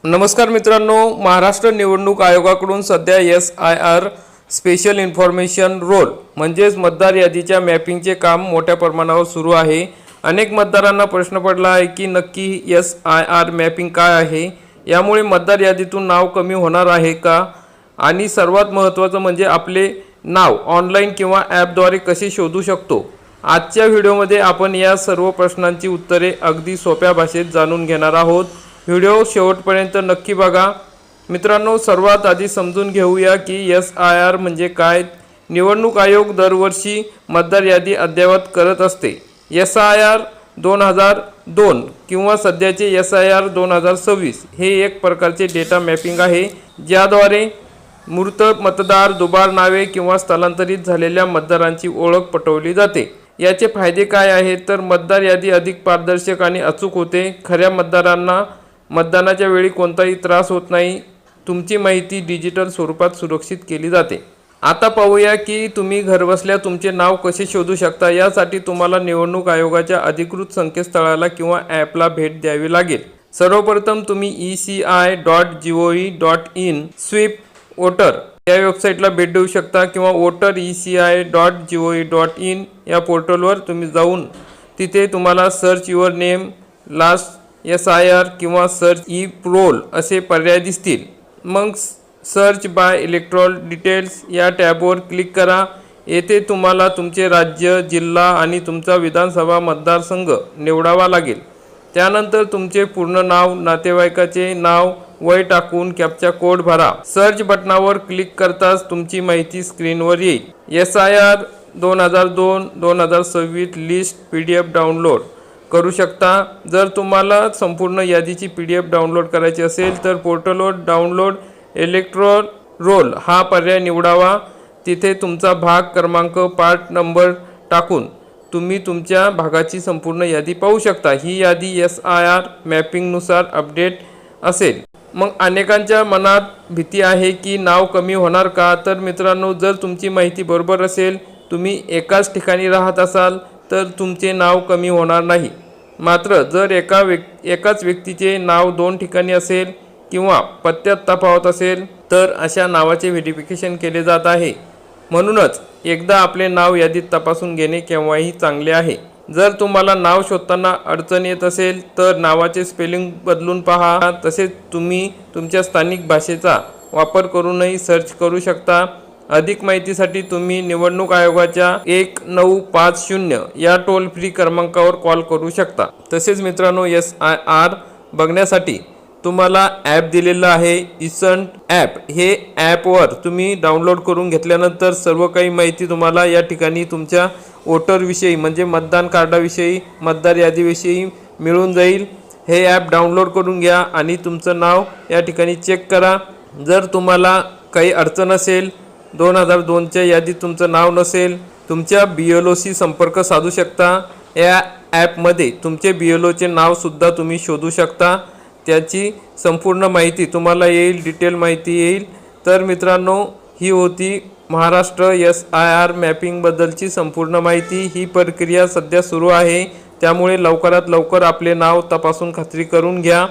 नमस्कार मित्रांनो, महाराष्ट्र निवडणूक आयोगाकडून सध्या SIR स्पेशल इन्फॉर्मेशन रोल म्हणजेच मतदार यादीच्या मॅपिंगचे काम मोठ्या प्रमाणावर सुरू आहे। अनेक मतदारांना प्रश्न पडला आहे की नक्की SIR मॅपिंग काय आहे, यामुळे मतदार यादीतून नाव कमी होणार आहे का, आणि सर्वात महत्त्वाचं म्हणजे आपले नाव ऑनलाईन किंवा ॲपद्वारे कसे शोधू शकतो। आजच्या व्हिडिओमध्ये आपण या सर्व प्रश्नांची उत्तरे अगदी सोप्या भाषेत जाणून घेणार आहोत। व्हिडिओ शेवटपर्यंत नक्की बघा। मित्रांनो, सर्वात आधी समजून घेऊया की SIR म्हणजे काय। निवडणूक आयोग दरवर्षी मतदार यादी अद्ययावत करत असते। SIR 2002 किंवा सध्याचे SIR 2026 हे एक प्रकारचे डेटा मॅपिंग आहे, ज्याद्वारे मृत मतदार, दुबार नावे किंवा स्थलांतरित झालेल्या मतदारांची ओळख पटवली जाते। याचे फायदे काय आहेत तर मतदार यादी अधिक पारदर्शक आणि अचूक होते। खऱ्या मतदारांना मतदानाच्या वेळी कोणताही त्रास होत नाही। तुमची माहिती डिजिटल स्वरूपात सुरक्षित केली जाते। आता पाहूया की तुम्ही घरबसल्या तुमचे नाव कसे शोधू शकता। यासाठी तुम्हाला निवडणूक आयोगाच्या अधिकृत संकेतस्थळाला किंवा ॲपला भेट द्यावी लागेल। सर्वप्रथम तुम्ही eci.gov.in स्वीप वोटर या वेबसाईटला भेट देऊ शकता किंवा वोटर eci.gov.in या पोर्टलवर तुम्ही जाऊन तिथे तुम्हाला search your name last SIR किंवा सर्च ई-रोल असे पर्याय दिसतील। मग सर्च बाय इलेक्टोरल डिटेल्स या टॅबवर क्लिक करा। येथे तुम्हाला तुमचे राज्य, जिल्हा आणि तुमचा विधानसभा मतदारसंघ निवडावा लागेल। त्यानंतर तुमचे पूर्ण नाव, नातेवाईकाचे नाव, वय टाकून कॅप्चा कोड भरा। सर्च बटनावर क्लिक करताच तुमची माहिती स्क्रीनवर येईल। SIR 2002-2026 लिस्ट PDF डाउनलोड करू शकता। जर तुम्हाला संपूर्ण यादीची PDF डाउनलोड करायची असेल तर पोर्टलवर डाउनलोड इलेक्टोरल रोल हा पर्याय निवडावा। तिथे तुमचा भाग क्रमांक, पार्ट नंबर टाकून तुम्ही तुमच्या भागाची संपूर्ण यादी पाहू शकता। ही यादी SIR मॅपिंगनुसार अपडेट असेल। मग अनेकांच्या मनात भीती आहे की नाव कमी होणार का, तर मित्रांनो, जर तुमची माहिती बरोबर असेल, तुम्ही एकाच ठिकाणी राहत असाल तर तुमचे नाव कमी होणार नाही। मात्र जर एकाच व्यक्तीचे नाव 2 ठिकाणी असेल किंवा पत्त्यात तफावत असेल तर अशा नावाचे व्हेरिफिकेशन केले जात आहे। म्हणूनच एकदा आपले नाव यादीत तपासून घेणे केव्हाही चांगले आहे। जर तुम्हाला नाव शोधताना अडचण येत असेल तर नावाचे स्पेलिंग बदलून पहा। तसेच तुम्ही तुमच्या स्थानिक भाषेचा वापर करूनही सर्च करू शकता। अधिक माहितीसाठी तुम्ही निवडणूक आयोगाच्या 1950 या टोल फ्री क्रमांकावर कॉल करू शकता। तसेच मित्रांनो, SIR बघण्यासाठी तुम्हाला ॲप दिलेलं आहे, इसंट ॲप। हे ॲपवर तुम्ही डाउनलोड करून घेतल्यानंतर सर्व काही माहिती तुम्हाला या ठिकाणी तुमच्या वोटरविषयी म्हणजे मतदान कार्डाविषयी, मतदार यादीविषयी मिळून जाईल। हे ॲप डाउनलोड करून घ्या आणि तुमचं नाव या ठिकाणी चेक करा। जर तुम्हाला काही अडचण असेल, 2002च्या यादीत तुमचं नाव नसेल, तुमच्या BLOशी संपर्क साधू शकता। या ॲपमध्ये तुमचे BLOचे नावसुद्धा तुम्ही शोधू शकता। त्याची संपूर्ण माहिती तुम्हाला येईल, डिटेल माहिती येईल। तर मित्रांनो, ही होती महाराष्ट्र SIR मॅपिंगबद्दलची संपूर्ण माहिती। ही प्रक्रिया सध्या सुरू आहे, त्यामुळे लवकरात लवकर आपले नाव तपासून खात्री करून घ्या।